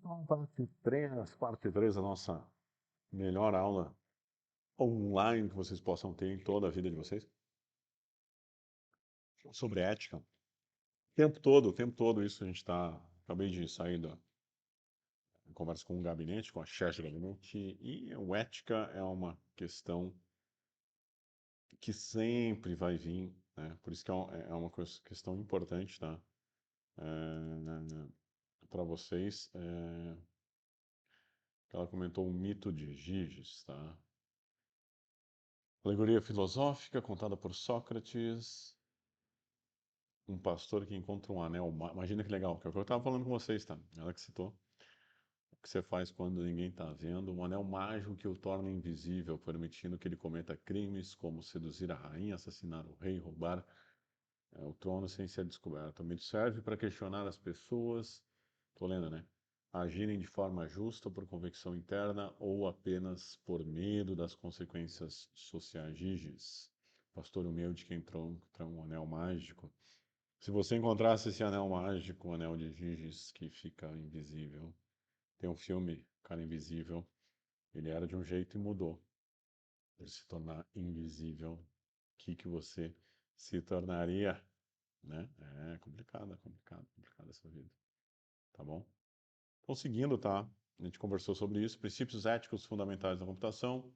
Então, parte 3 da nossa melhor aula online que vocês possam ter em toda a vida de vocês, sobre ética. O tempo todo isso a gente está. Acabei de sair da conversa com o gabinete, com a chefe do gabinete, e a ética é uma questão que sempre vai vir, né? Por isso que é uma questão importante, tá? Para vocês. Ela comentou o mito de Giges, tá? Alegoria filosófica contada por Sócrates, um pastor que encontra um anel. Imagina que legal, que é o que eu estava falando com vocês, tá? Ela que citou. O que você faz quando ninguém está vendo? Um anel mágico que o torna invisível, permitindo que ele cometa crimes como seduzir a rainha, assassinar o rei, roubar o trono sem ser descoberto. Também serve para questionar as pessoas. Tô lendo, né? Agirem de forma justa por convicção interna ou apenas por medo das consequências sociais. Giges, pastor humilde que entrou um anel mágico. Se você encontrasse esse anel mágico, o anel de Giges, que fica invisível, tem um filme, Cara Invisível, ele era de um jeito e mudou. Ele se tornar invisível, o que você se tornaria, né? É complicado essa vida, tá bom? Então, seguindo, tá? A gente conversou sobre isso, princípios éticos fundamentais da computação,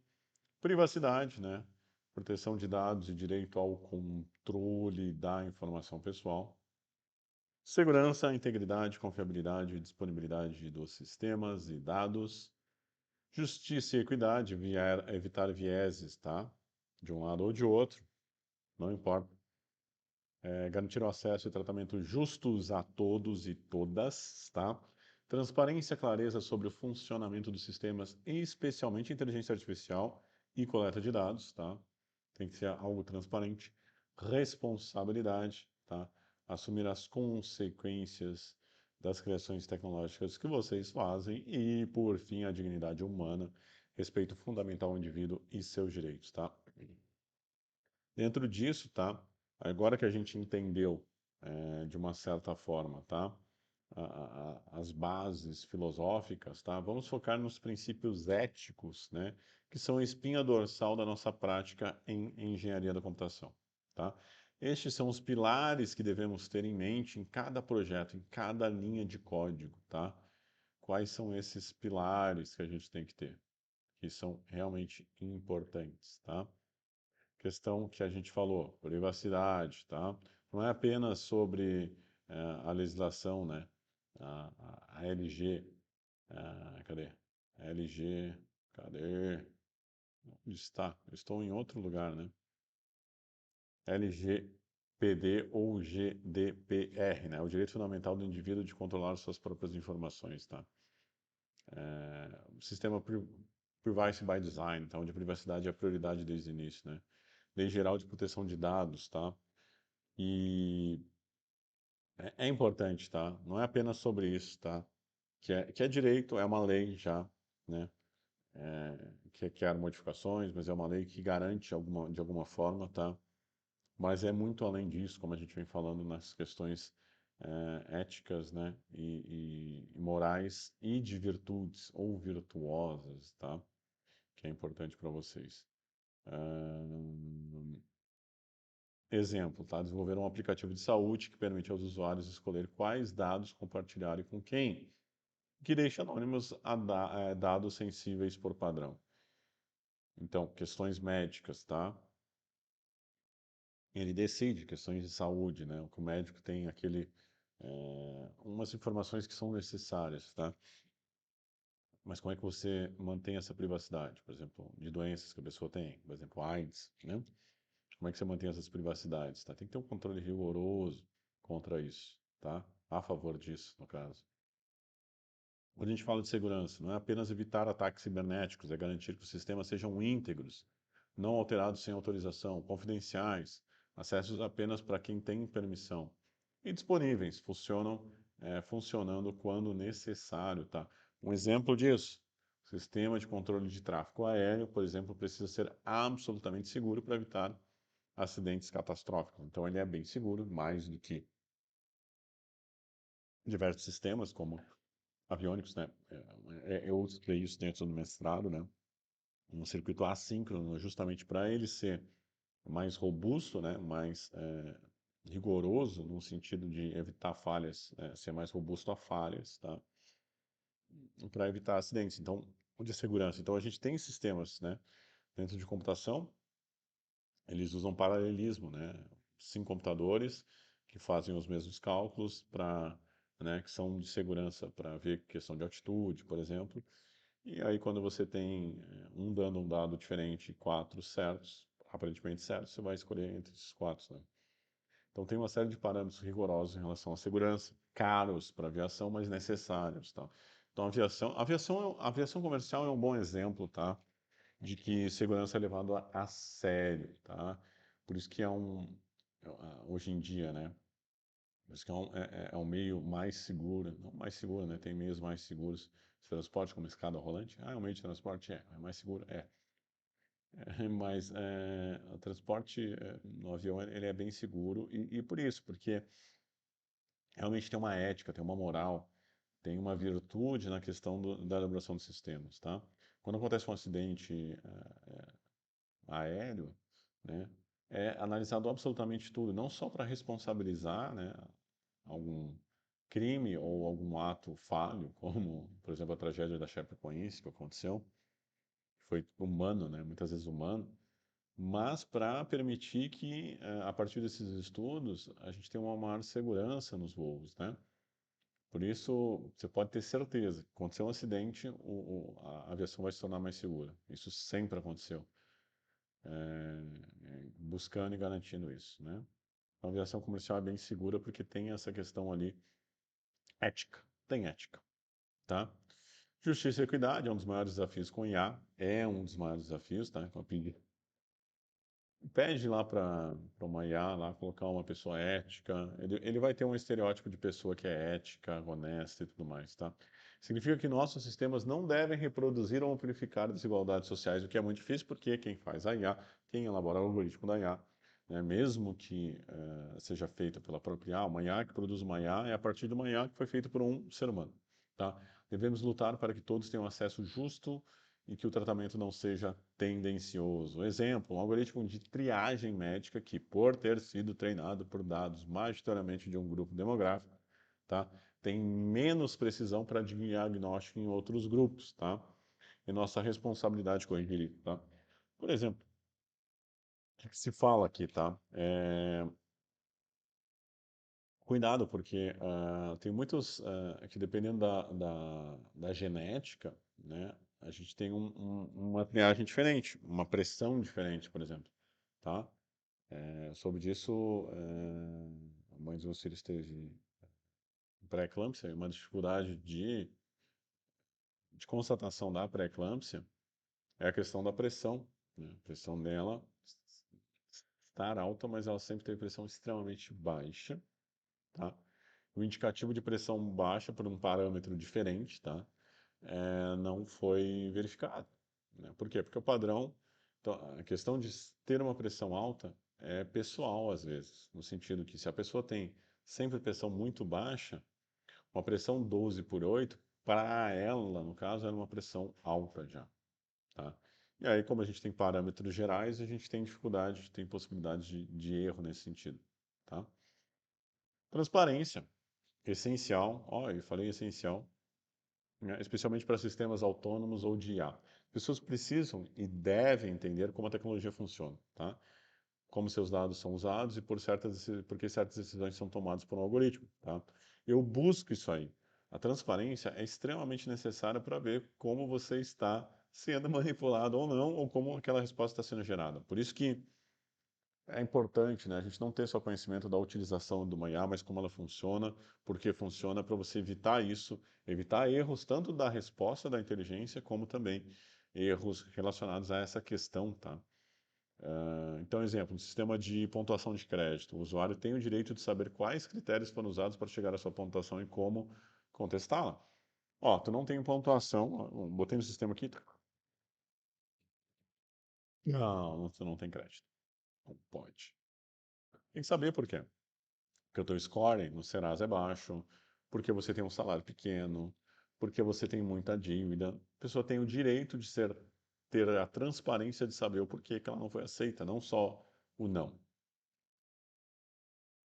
privacidade, né? Proteção de dados e direito ao controle da informação pessoal, segurança, integridade, confiabilidade e disponibilidade dos sistemas e dados, justiça e equidade, evitar vieses, tá? De um lado ou de outro, não importa. Garantir o acesso e tratamento justos a todos e todas, tá? Transparência, clareza sobre o funcionamento dos sistemas, especialmente inteligência artificial e coleta de dados, tá? Tem que ser algo transparente. Responsabilidade, tá? Assumir as consequências das criações tecnológicas que vocês fazem e, por fim, a dignidade humana, respeito fundamental ao indivíduo e seus direitos, tá? Dentro disso, tá? Agora que a gente entendeu, de uma certa forma, tá? As bases filosóficas, tá? Vamos focar nos princípios éticos, né? Que são a espinha dorsal da nossa prática em engenharia da computação, tá? Estes são os pilares que devemos ter em mente em cada projeto, em cada linha de código, tá? Quais são esses pilares que a gente tem que ter, que são realmente importantes, tá? Questão que a gente falou, privacidade, tá? Não é apenas sobre a legislação, né? A LG, cadê? LG, cadê? Onde está? Eu estou em outro lugar, né? LGPD ou GDPR, né? O direito fundamental do indivíduo de controlar suas próprias informações, tá? O sistema Privacy by Design, então, onde a privacidade é a prioridade desde o início, né? Lei Geral de Proteção de Dados, tá? E é importante, tá? Não é apenas sobre isso, tá? Que é direito, é uma lei já, né? Que quer modificações, mas é uma lei que garante de alguma forma, tá? Mas é muito além disso, como a gente vem falando nas questões éticas, né? E morais e de virtudes ou virtuosas, tá? Que é importante para vocês. Exemplo, tá? Desenvolver um aplicativo de saúde que permite aos usuários escolher quais dados compartilharem com quem, que deixa anônimos dados sensíveis por padrão. Então, questões médicas, tá? Ele decide questões de saúde, né? O que o médico tem umas informações que são necessárias, tá? Mas como é que você mantém essa privacidade? Por exemplo, de doenças que a pessoa tem, por exemplo, AIDS, né? Como é que você mantém essas privacidades, tá? Tem que ter um controle rigoroso contra isso, tá? A favor disso, no caso. Quando a gente fala de segurança, não é apenas evitar ataques cibernéticos, é garantir que os sistemas sejam íntegros, não alterados sem autorização, confidenciais, acessos apenas para quem tem permissão e disponíveis, funcionando quando necessário, tá? Um exemplo disso, sistema de controle de tráfego aéreo, por exemplo, precisa ser absolutamente seguro para evitar acidentes catastróficos. Então ele é bem seguro, mais do que diversos sistemas, como aviônicos, né? Eu estudei isso dentro do mestrado, né? Um circuito assíncrono, justamente para ele ser mais robusto, né? Mais rigoroso, no sentido de evitar falhas, ser mais robusto a falhas, tá? Para evitar acidentes. Então, de segurança. Então, a gente tem sistemas, né? Dentro de computação, eles usam paralelismo, né? 5 computadores que fazem os mesmos cálculos para, né, que são de segurança para ver questão de altitude, por exemplo. E aí quando você tem um dando um dado diferente e 4 certos, aparentemente certos, você vai escolher entre esses 4, né? Então tem uma série de parâmetros rigorosos em relação à segurança, caros para a aviação, mas necessários, tá? Então a aviação comercial é um bom exemplo, tá? De que segurança é levado a sério, tá? Por isso que hoje em dia, né? Por isso que é um meio mais seguro, não mais seguro, né? Tem meios mais seguros de transporte, como escada rolante. Ah, é um meio de transporte? É mais seguro? É. Mas o transporte no avião ele é bem seguro e por isso, porque realmente tem uma ética, tem uma moral, tem uma virtude na questão da elaboração dos sistemas, tá? Quando acontece um acidente aéreo, né, é analisado absolutamente tudo, não só para responsabilizar, né, algum crime ou algum ato falho, como, por exemplo, a tragédia da Chapecoense que aconteceu, que foi humano, né, muitas vezes humano, mas para permitir que, a partir desses estudos, a gente tenha uma maior segurança nos voos, né? Por isso, você pode ter certeza que acontecer um acidente, a aviação vai se tornar mais segura. Isso sempre aconteceu, buscando e garantindo isso, né? A aviação comercial é bem segura porque tem essa questão ali ética, tem ética, tá? Justiça e equidade é um dos maiores desafios com IA, é um dos maiores desafios, tá? Pede lá para uma IA lá colocar uma pessoa ética, ele vai ter um estereótipo de pessoa que é ética, honesta e tudo mais, tá? Significa que nossos sistemas não devem reproduzir ou amplificar desigualdades sociais, o que é muito difícil porque quem faz a IA, quem elabora o algoritmo da IA, né, mesmo que seja feita pela própria IA, uma IA que produz uma IA é a partir de uma IA que foi feita por um ser humano, tá? Devemos lutar para que todos tenham acesso justo e que o tratamento não seja tendencioso. Exemplo, um algoritmo de triagem médica que, por ter sido treinado por dados majoritariamente de um grupo demográfico, tá, tem menos precisão para diagnóstico em outros grupos, tá? É nossa responsabilidade corrigir isso, tá? Por exemplo, o que se fala aqui, tá? Cuidado, porque tem muitos que dependendo da genética, né, a gente tem uma triagem diferente, uma pressão diferente, por exemplo, tá? Sobre isso, a mãe dos meus filhos teve pré-eclâmpsia, uma dificuldade de constatação da pré-eclâmpsia é a questão da pressão, né? A pressão dela estar alta, mas ela sempre teve pressão extremamente baixa, tá? O indicativo de pressão baixa por um parâmetro diferente, tá? Não foi verificado, né? Por quê? Porque o padrão, então, a questão de ter uma pressão alta é pessoal às vezes, no sentido que se a pessoa tem sempre pressão muito baixa, uma pressão 12/8, para ela, no caso, era uma pressão alta já, tá? E aí, como a gente tem parâmetros gerais, a gente tem dificuldade, tem possibilidade de erro nesse sentido, tá? Transparência, essencial, ó, eu falei essencial, né, especialmente para sistemas autônomos ou de IA. Pessoas precisam e devem entender como a tecnologia funciona, tá? Como seus dados são usados e porque certas decisões são tomadas por um algoritmo, tá? Eu busco isso aí. A transparência é extremamente necessária para ver como você está sendo manipulado ou não, ou como aquela resposta está sendo gerada. Por isso que é importante, né, a gente não ter só conhecimento da utilização do IA, mas como ela funciona, por que funciona, para você evitar isso, evitar erros tanto da resposta da inteligência, como também erros relacionados a essa questão, tá? Então, exemplo, no sistema de pontuação de crédito, o usuário tem o direito de saber quais critérios foram usados para chegar à sua pontuação e como contestá-la. Ó, tu não tem pontuação, ó, botei no sistema aqui, não, tu não tem crédito. Não pode. Tem que saber por quê. Porque o teu score no Serasa é baixo, porque você tem um salário pequeno, porque você tem muita dívida. A pessoa tem o direito de ter a transparência de saber o porquê que ela não foi aceita, não só o não.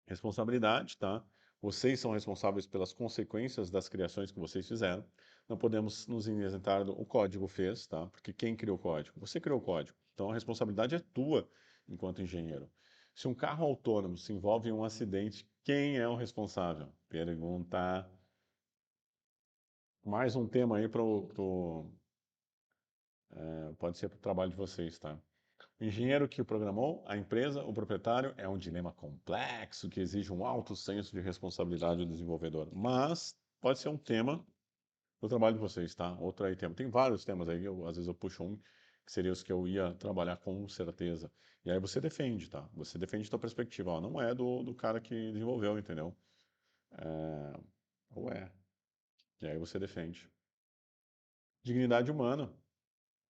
Responsabilidade, tá? Vocês são responsáveis pelas consequências das criações que vocês fizeram. Não podemos nos isentar do o código fez, tá? Porque quem criou o código? Você criou o código. Então a responsabilidade é tua enquanto engenheiro. Se um carro autônomo se envolve em um acidente, quem é o responsável? Pergunta. Mais um tema aí pode ser para o trabalho de vocês, tá? O engenheiro que o programou, a empresa, o proprietário, é um dilema complexo que exige um alto senso de responsabilidade do desenvolvedor. Mas pode ser um tema do trabalho de vocês, tá? Outro aí tema. Tem vários temas aí, às vezes eu puxo um, que seria os que eu ia trabalhar com certeza. E aí você defende, tá? Você defende a sua perspectiva. Ó, não é do cara que desenvolveu, entendeu? É, ou é. E aí você defende. Dignidade humana.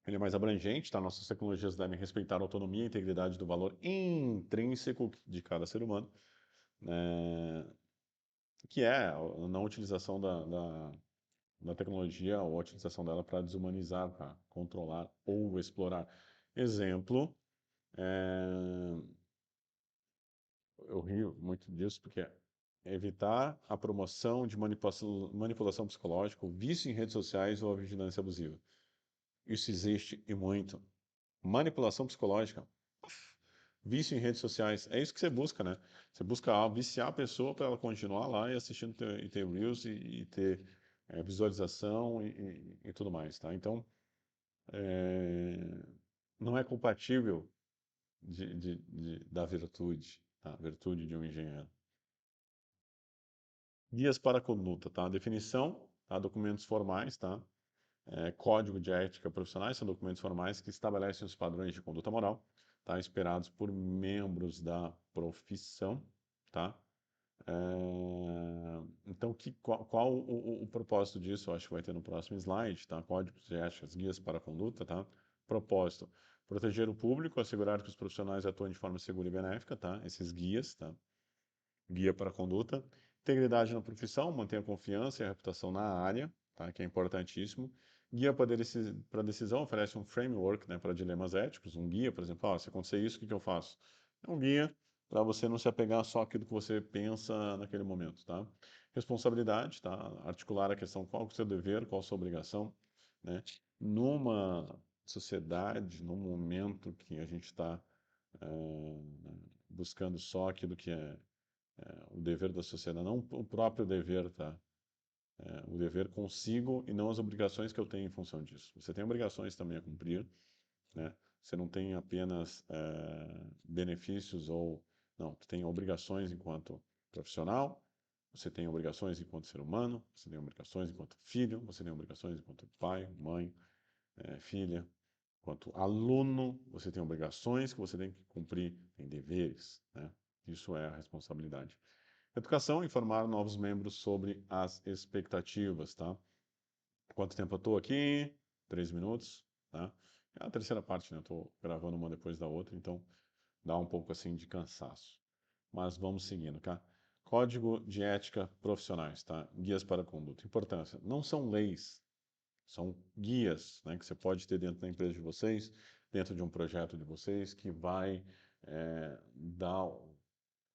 Ele é mais abrangente, tá? Nossas tecnologias devem respeitar a autonomia e integridade do valor intrínseco de cada ser humano, né? Que é a não utilização da tecnologia ou a utilização dela para desumanizar, para controlar ou explorar. Exemplo, é, eu rio muito disso porque é evitar a promoção de manipulação psicológica, o vício em redes sociais ou a vigilância abusiva. Isso existe e muito. Manipulação psicológica, vício em redes sociais, é isso que você busca, né? Você busca viciar a pessoa para ela continuar lá e assistindo e ter Reels e ter visualização e tudo mais, tá? Então, é, não é compatível da virtude, tá? Virtude de um engenheiro. Guias para a conduta, tá? Definição, tá? Documentos formais, tá? Código de ética profissionais são documentos formais que estabelecem os padrões de conduta moral, tá? Esperados por membros da profissão, tá? Então, qual o propósito disso? Eu acho que vai ter no próximo slide, tá? Códigos de éticas, guias para a conduta, tá? Propósito: proteger o público, assegurar que os profissionais atuem de forma segura e benéfica, tá? Esses guias, tá? Guia para a conduta. Integridade na profissão, manter a confiança e a reputação na área, tá? Que é importantíssimo. Guia para decisão oferece um framework, né, para dilemas éticos. Um guia, por exemplo, se acontecer isso, o que que eu faço? É um guia para você não se apegar só àquilo que você pensa naquele momento, tá? Responsabilidade, tá? Articular a questão qual é o seu dever, qual a sua obrigação, né? Numa sociedade, num momento que a gente está buscando só aquilo que é o dever da sociedade, não o próprio dever, tá? O dever consigo e não as obrigações que eu tenho em função disso. Você tem obrigações também a cumprir, né? Você não tem apenas benefícios ou... Não, você tem obrigações enquanto profissional, você tem obrigações enquanto ser humano, você tem obrigações enquanto filho, você tem obrigações enquanto pai, mãe, filha. Enquanto aluno, você tem obrigações que você tem que cumprir, tem deveres, né? Isso é a responsabilidade. Educação, informar novos membros sobre as expectativas, tá? Quanto tempo eu estou aqui? 3 minutos, tá? É a terceira parte, né? Eu estou gravando uma depois da outra, então dá um pouco assim de cansaço. Mas vamos seguindo, tá? Código de ética profissionais, tá? Guias para a conduta. Importância, não são leis, são guias, né, que você pode ter dentro da empresa de vocês, dentro de um projeto de vocês, que vai dar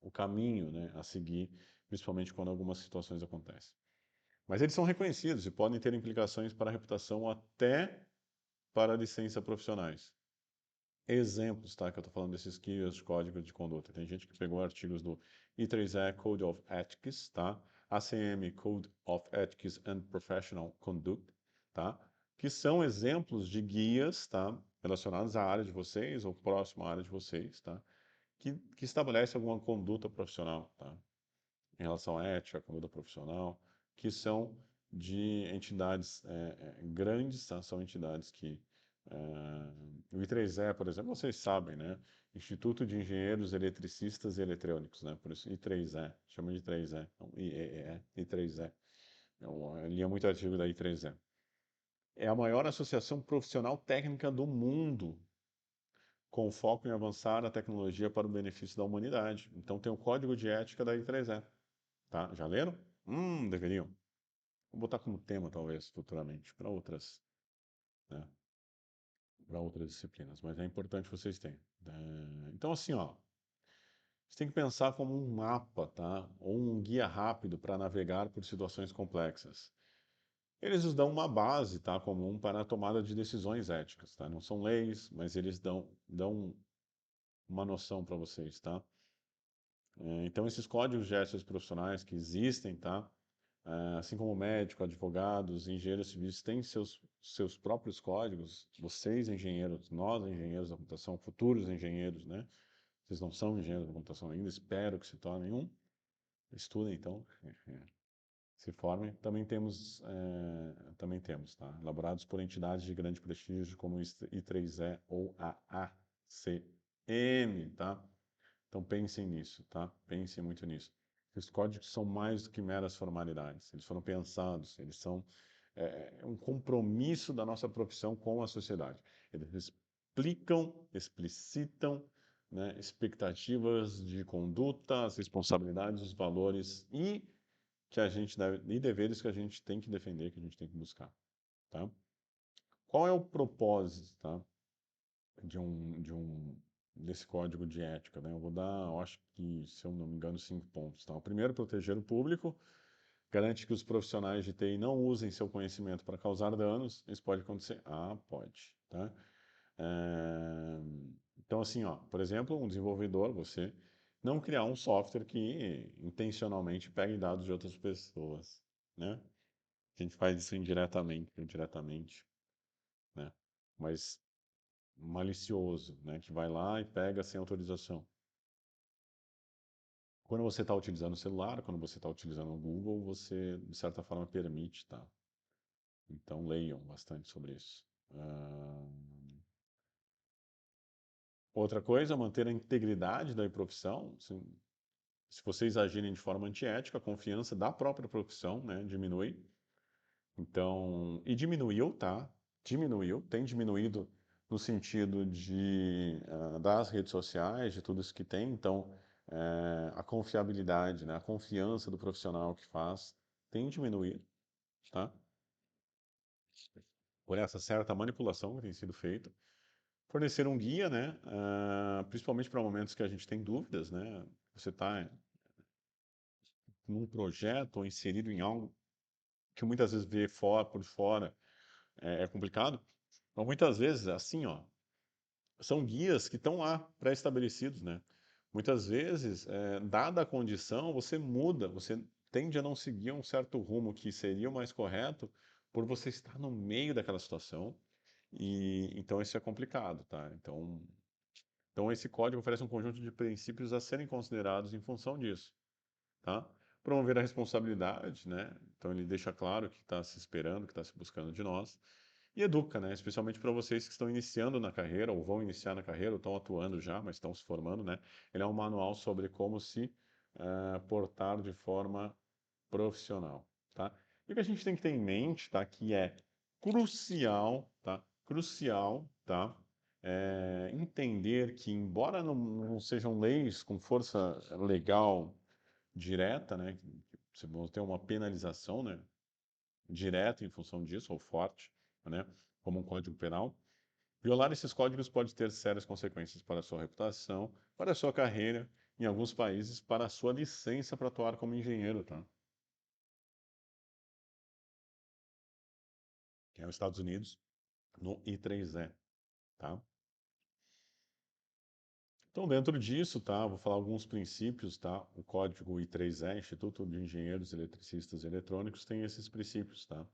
o caminho, né, a seguir, principalmente quando algumas situações acontecem. Mas eles são reconhecidos e podem ter implicações para a reputação ou até para a licença profissionais. Exemplos, tá? Que eu estou falando desses guias de código de conduta. Tem gente que pegou artigos do I3E Code of Ethics, tá? ACM Code of Ethics and Professional Conduct, tá? Que são exemplos de guias, tá? Relacionados à área de vocês ou próximo à área de vocês, tá? Que estabelece alguma conduta profissional, tá? Em relação à ética, à conduta profissional, que são de entidades grandes, tá? São entidades que... o I3E, por exemplo, vocês sabem, né? Instituto de Engenheiros Eletricistas e Eletrônicos, né? Por isso I3E, chama de I3E, não IEE, I3E. Eu lia muito artigo da I3E. É a maior associação profissional técnica do mundo, com foco em avançar a tecnologia para o benefício da humanidade. Então tem o código de ética da I3E, tá? Já leram? Deveriam. vou botar como tema, talvez, futuramente, né, para outras disciplinas, mas é importante vocês terem. Então, assim, ó, você tem que pensar como um mapa, tá? Ou um guia rápido para navegar por situações complexas. Eles nos dão uma base, tá, comum para a tomada de decisões éticas, tá? Não são leis, mas eles dão uma noção para vocês, tá? Então, esses códigos de ética profissionais que existem, tá? Assim como médico, advogados, engenheiros civis têm seus próprios códigos, vocês engenheiros, nós engenheiros da computação, futuros engenheiros, né? Vocês não são engenheiros da computação ainda, espero que se tornem um. Estudem, então, se formem. Também temos, tá? Elaborados por entidades de grande prestígio como o I3E ou a ACM, tá? Então pensem nisso, tá? Pensem muito nisso. Esses códigos são mais do que meras formalidades. Eles foram pensados, eles são um compromisso da nossa profissão com a sociedade. Eles explicitam, né, expectativas de conduta, as responsabilidades, os valores e deveres que a gente tem que defender, que a gente tem que buscar, tá? Qual é o propósito, tá, desse código de ética, né? Eu vou dar, eu acho que, se eu não me engano, 5 pontos, tá? O primeiro, proteger o público, garante que os profissionais de TI não usem seu conhecimento para causar danos. Isso pode acontecer? Ah, pode, tá? É, Então, assim, ó, por exemplo, um desenvolvedor, você, não criar um software que intencionalmente pegue dados de outras pessoas, né? A gente faz isso indiretamente, né? Mas malicioso, né? Que vai lá e pega sem autorização. Quando você está utilizando o celular, quando você está utilizando o Google, você, de certa forma, permite, tá? Então, leiam bastante sobre isso. Outra coisa, manter a integridade da profissão. Se vocês agirem de forma antiética, a confiança da própria profissão, né, diminui. Então, e diminuiu, tá? Tem diminuído no sentido das redes sociais, de tudo isso que tem. Então, a confiabilidade, né, a confiança do profissional que faz tem diminuído, tá? Por essa certa manipulação que tem sido feita. Fornecer um guia, né, principalmente para momentos que a gente tem dúvidas, né? Você está num projeto ou inserido em algo que muitas vezes vê por fora é complicado. Mas muitas vezes, assim, ó, são guias que estão lá, pré-estabelecidos, né? Muitas vezes, dada a condição, você muda, você tende a não seguir um certo rumo que seria o mais correto por você estar no meio daquela situação e então isso é complicado, tá? Então esse código oferece um conjunto de princípios a serem considerados em função disso, tá? Promover a responsabilidade, né? Então ele deixa claro que está se esperando, que está se buscando de nós. E educa, né? Especialmente para vocês que estão iniciando na carreira, ou vão iniciar na carreira, ou estão atuando já, mas estão se formando, né? Ele é um manual sobre como se portar de forma profissional, tá? E o que a gente tem que ter em mente, tá? Que é crucial, tá? Crucial, tá? Entender que, embora não sejam leis com força legal direta, né? Que você vai ter uma penalização, né? Direta em função disso, ou forte, né? Como um código penal. Violar esses códigos pode ter sérias consequências para a sua reputação, para a sua carreira, em alguns países, para a sua licença para atuar como engenheiro, tá? Que é os Estados Unidos, no I3E, tá? Então, dentro disso, tá? Vou falar alguns princípios, tá? O código I3E, Instituto de Engenheiros Eletricistas e Eletrônicos, tem esses princípios, tá?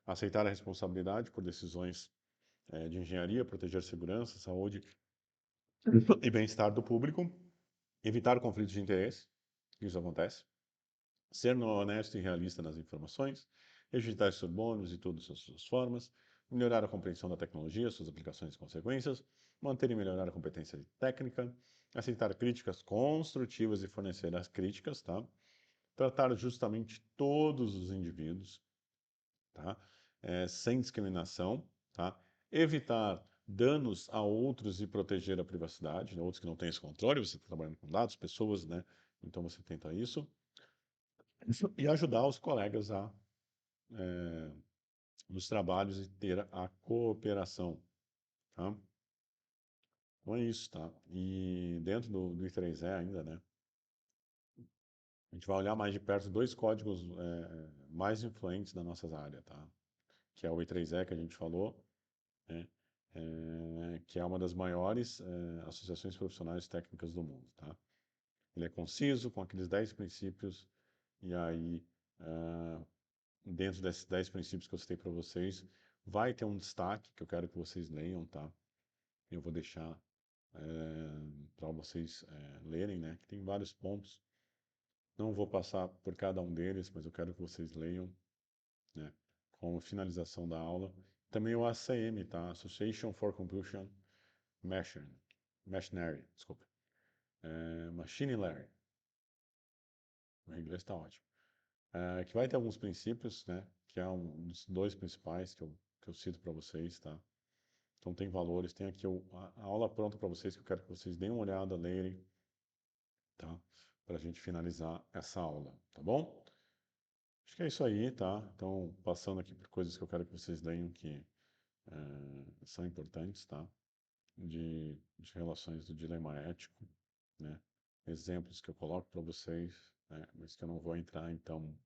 Aceitar a responsabilidade por decisões de engenharia, proteger segurança, saúde e bem-estar do público, evitar conflitos de interesse, isso acontece, ser honesto e realista nas informações, rejeitar subornos e todas as suas formas, melhorar a compreensão da tecnologia, suas aplicações e consequências, manter e melhorar a competência técnica, aceitar críticas construtivas e fornecer as críticas, tá? Tratar justamente todos os indivíduos, tá? Sem discriminação, tá? Evitar danos a outros e proteger a privacidade, né? Outros que não têm esse controle, você está trabalhando com dados, pessoas, né? Então você tenta isso. E ajudar os colegas a dos trabalhos e ter a cooperação, tá? Então é isso, tá? E dentro do I3E ainda, né? A gente vai olhar mais de perto dois códigos mais influentes da nossa área, tá? Que é o I3E que a gente falou, né? Que é uma das maiores associações profissionais técnicas do mundo, tá? Ele é conciso, com aqueles 10 princípios, e aí, dentro desses 10 princípios que eu citei para vocês, vai ter um destaque que eu quero que vocês leiam, tá? Eu vou deixar para vocês lerem, né? Que tem vários pontos. Não vou passar por cada um deles, mas eu quero que vocês leiam, né? Com a finalização da aula. Também o ACM, tá? Association for Computation Machinery, desculpa. Machine Learning. O inglês está ótimo. Que vai ter alguns princípios, né? Que é um dos dois principais que eu cito para vocês, tá? Então tem valores, tem aqui a aula pronta para vocês, que eu quero que vocês deem uma olhada, lerem, tá? Para a gente finalizar essa aula, tá bom? Acho que é isso aí, tá? Então, passando aqui por coisas que eu quero que vocês leiam que são importantes, tá? De relações do dilema ético, né? Exemplos que eu coloco para vocês, né? Mas que eu não vou entrar, então,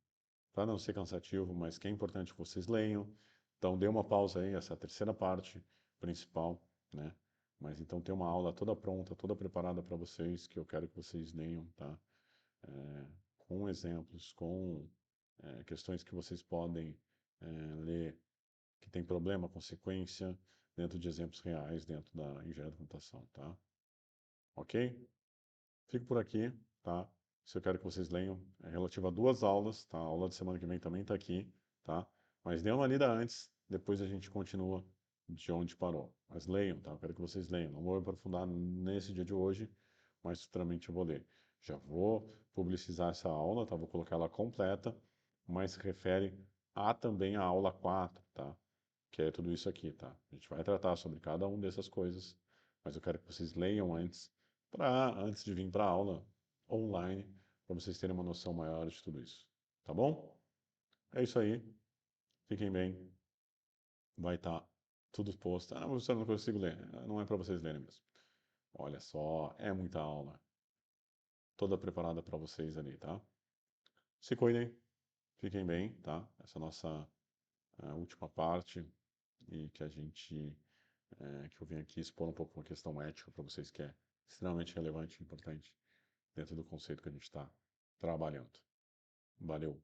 para não ser cansativo, mas que é importante que vocês leiam. Então, dê uma pausa aí, essa é a terceira parte principal, né? Mas então tem uma aula toda pronta, toda preparada para vocês, que eu quero que vocês leiam, tá? É, com exemplos, com questões que vocês podem ler, que tem problema, consequência, dentro de exemplos reais, dentro da engenharia da computação, tá? Ok? Fico por aqui, tá? Isso eu quero que vocês leiam. É relativo a duas aulas, tá? A aula de semana que vem também está aqui, tá? Mas dê uma lida antes, depois a gente continua de onde parou. Mas leiam, tá? Eu quero que vocês leiam. Não vou me aprofundar nesse dia de hoje, mas futuramente eu vou ler. Já vou publicizar essa aula, tá? Vou colocar ela completa, mas se refere a também a aula 4, tá? Que é tudo isso aqui, tá? A gente vai tratar sobre cada uma dessas coisas, mas eu quero que vocês leiam antes de vir para a aula online, para vocês terem uma noção maior de tudo isso. Tá bom? É isso aí. Fiquem bem. Vai estar tudo posto. Ah, mas eu não consigo ler. Não é para vocês lerem mesmo. Olha só, é muita aula. Toda preparada para vocês ali, tá? Se cuidem. Fiquem bem, tá? Essa é a nossa última parte e que eu vim aqui expor um pouco uma questão ética para vocês que é extremamente relevante e importante dentro do conceito que a gente está trabalhando. Valeu!